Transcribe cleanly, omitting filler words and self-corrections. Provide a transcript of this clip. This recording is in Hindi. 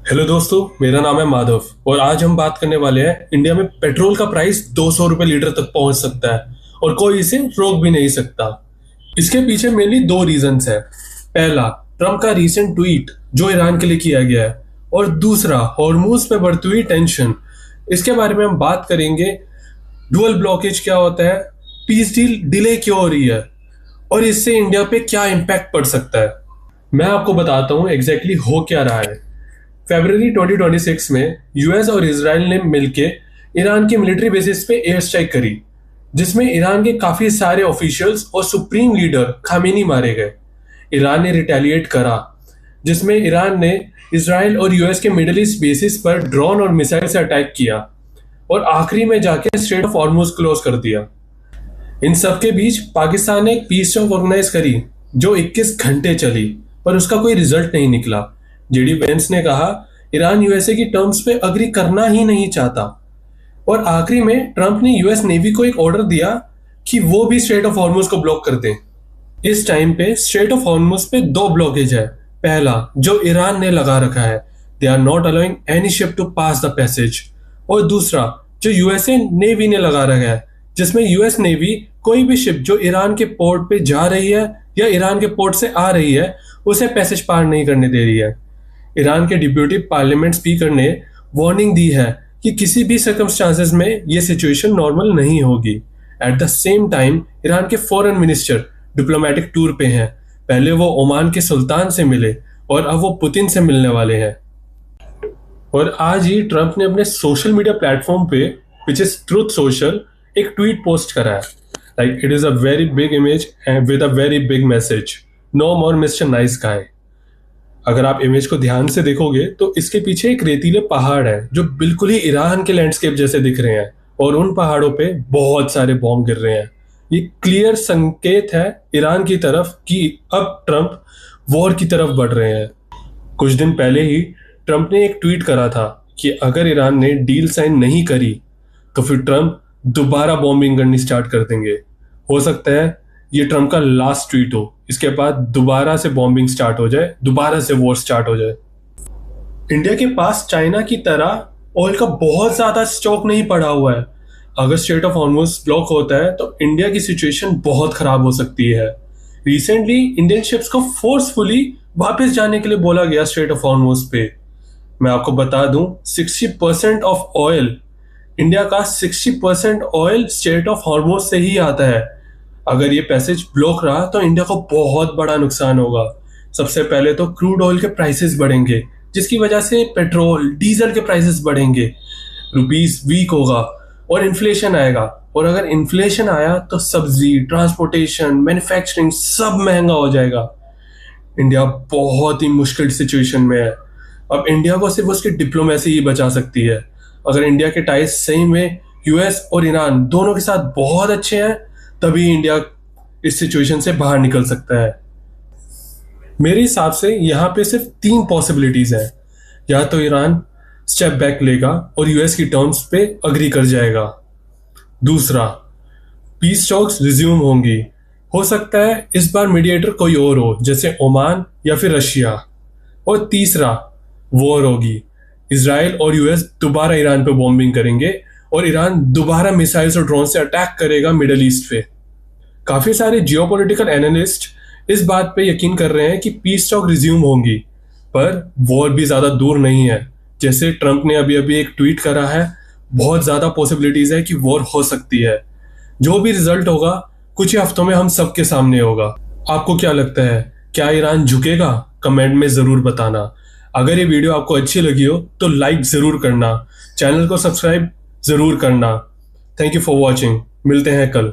हेलो दोस्तों, मेरा नाम है माधव और आज हम बात करने वाले हैं इंडिया में पेट्रोल का प्राइस 200 रुपए लीटर तक पहुंच सकता है और कोई इसे रोक भी नहीं सकता। इसके पीछे मेनली दो रीजंस है। पहला, ट्रम्प का रीसेंट ट्वीट जो ईरान के लिए किया गया है, और दूसरा, हॉर्मूज पे बढ़ती हुई टेंशन। इसके बारे में हम बात करेंगे। डुअल ब्लॉकेज क्या होता है, पीस डील डिले क्यों हो रही है और इससे इंडिया पे क्या इम्पैक्ट पड़ सकता है। मैं आपको बताता हूँ एग्जैक्टली हो क्या रहा है। फरवरी 2026 में यूएस और इसराइल ने मिलकर ईरान की मिलिट्री बेसिस पे एयर स्ट्राइक करी, जिसमें ईरान के काफी सारे ऑफिशियल्स और सुप्रीम लीडर खामेनी मारे गए। ईरान ने रिटेलिएट करा, जिसमें ईरान ने इसराइल और यूएस के मिडिल ईस्ट बेसिस पर ड्रोन और मिसाइल से अटैक किया और आखिरी में जाके स्ट्रेट ऑफ हॉर्मुज क्लोज कर दिया। इन सब के बीच पाकिस्तान ने एक पीस टॉक ऑर्गेनाइज करी जो 21 घंटे चली, पर उसका कोई रिजल्ट नहीं निकला। जेडी वेंस ने कहा ईरान यूएसए की टर्म्स पे अग्री करना ही नहीं चाहता, और आखिरी में ट्रंप ने यूएस नेवी को एक ऑर्डर दिया कि वो भी स्ट्रेट ऑफ हॉर्मुज को ब्लॉक कर दें। इस टाइम पे स्ट्रेट ऑफ हॉर्मुज पे दो ब्लॉकेज है। पहला, जो ईरान ने लगा रखा है, they are not allowing any ship to pass the passage, और दूसरा जो यूएसए नेवी ने लगा रखा है, जिसमें यूएस नेवी कोई भी शिप जो ईरान के पोर्ट पे जा रही है या ईरान के पोर्ट से आ रही है उसे पैसेज पार नहीं करने दे रही है। ईरान के डिप्यूटी पार्लियामेंट स्पीकर ने वार्निंग दी है कि किसी भी सर्कमस्टांसेस में ये सिचुएशन नॉर्मल नहीं होगी। At the same time Iran के फॉरेन मिनिस्टर डिप्लोमेटिक टूर पे हैं। पहले वो ओमान के सुल्तान से मिले और अब वो पुतिन से मिलने वाले हैं। और आज ही ट्रंप ने अपने सोशल मीडिया प्लेटफॉर्म पे, विच इज ट्रूथ सोशल, एक ट्वीट पोस्ट करा है। Like it is a very big image and with a very big message, no more mister nice guy. अगर आप इमेज को ध्यान से देखोगे तो इसके पीछे एक रेतीले पहाड़ है जो बिल्कुल ही ईरान के लैंडस्केप जैसे दिख रहे हैं, और उन पहाड़ों पे बहुत सारे बॉम्ब गिर रहे हैं। ये क्लियर संकेत है ईरान की तरफ कि अब ट्रंप वॉर की तरफ बढ़ रहे हैं। कुछ दिन पहले ही ट्रंप ने एक ट्वीट करा था कि अगर ईरान ने डील साइन नहीं करी तो फिर ट्रंप दोबारा बॉम्बिंग करनी स्टार्ट कर देंगे। हो सकता है ये ट्रंप का लास्ट ट्वीट हो, इसके बाद दोबारा से बॉम्बिंग स्टार्ट हो जाए, दोबारा से वॉर स्टार्ट हो जाए। इंडिया के पास चाइना की तरह ऑयल का बहुत ज्यादा स्टॉक नहीं पड़ा हुआ है। अगर स्ट्रेट ऑफ हॉर्मुज ब्लॉक होता है तो इंडिया की सिचुएशन बहुत खराब हो सकती है। रिसेंटली इंडियन शिप्स को फोर्सफुली वापस जाने के लिए बोला गया स्ट्रेट ऑफ हॉर्मुज पे। मैं आपको बता दूं, 60% ऑफ ऑयल, इंडिया का 60% ऑयल स्ट्रेट ऑफ हॉर्मुज से ही आता है। अगर ये पैसेज ब्लॉक रहा तो इंडिया को बहुत बड़ा नुकसान होगा। सबसे पहले तो क्रूड ऑयल के प्राइसेस बढ़ेंगे, जिसकी वजह से पेट्रोल डीजल के प्राइसेस बढ़ेंगे, रुपीस वीक होगा और इन्फ्लेशन आएगा। और अगर इन्फ्लेशन आया तो सब्जी, ट्रांसपोर्टेशन, मैन्युफैक्चरिंग सब महंगा हो जाएगा। इंडिया बहुत ही मुश्किल सिचुएशन में है। अब इंडिया को सिर्फ उसकी डिप्लोमेसी ही बचा सकती है। अगर इंडिया के टाइज सही में यूएस और ईरान दोनों के साथ बहुत अच्छे हैं, तभी इंडिया इस सिचुएशन से बाहर निकल सकता है। मेरे हिसाब से यहाँ पे सिर्फ 3 पॉसिबिलिटीज है। या तो ईरान स्टेप बैक लेगा और यूएस की टर्म्स पे अग्री कर जाएगा। दूसरा, पीस टॉक्स रिज्यूम होंगी। हो सकता है इस बार मीडिएटर कोई और हो, जैसे ओमान या फिर रशिया। और तीसरा, वॉर होगी। इसराइल और यूएस दोबारा ईरान पे बॉम्बिंग करेंगे और ईरान दोबारा मिसाइल्स और ड्रोन से अटैक करेगा मिडिल ईस्ट पे। काफी सारे जियोपॉलिटिकल एनालिस्ट इस बात पे यकीन कर रहे हैं कि पीस टॉक रिज्यूम होंगी, पर वॉर भी ज्यादा दूर नहीं है। जैसे ट्रंप ने अभी अभी एक ट्वीट करा है, बहुत ज्यादा पॉसिबिलिटीज है कि वॉर हो सकती है। जो भी रिजल्ट होगा कुछ ही हफ्तों में हम सबके सामने होगा। आपको क्या लगता है, क्या ईरान झुकेगा? कमेंट में जरूर बताना। अगर ये वीडियो आपको अच्छी लगी हो तो लाइक जरूर करना, चैनल को सब्सक्राइब जरूर करना। Thank you for watching. मिलते हैं कल।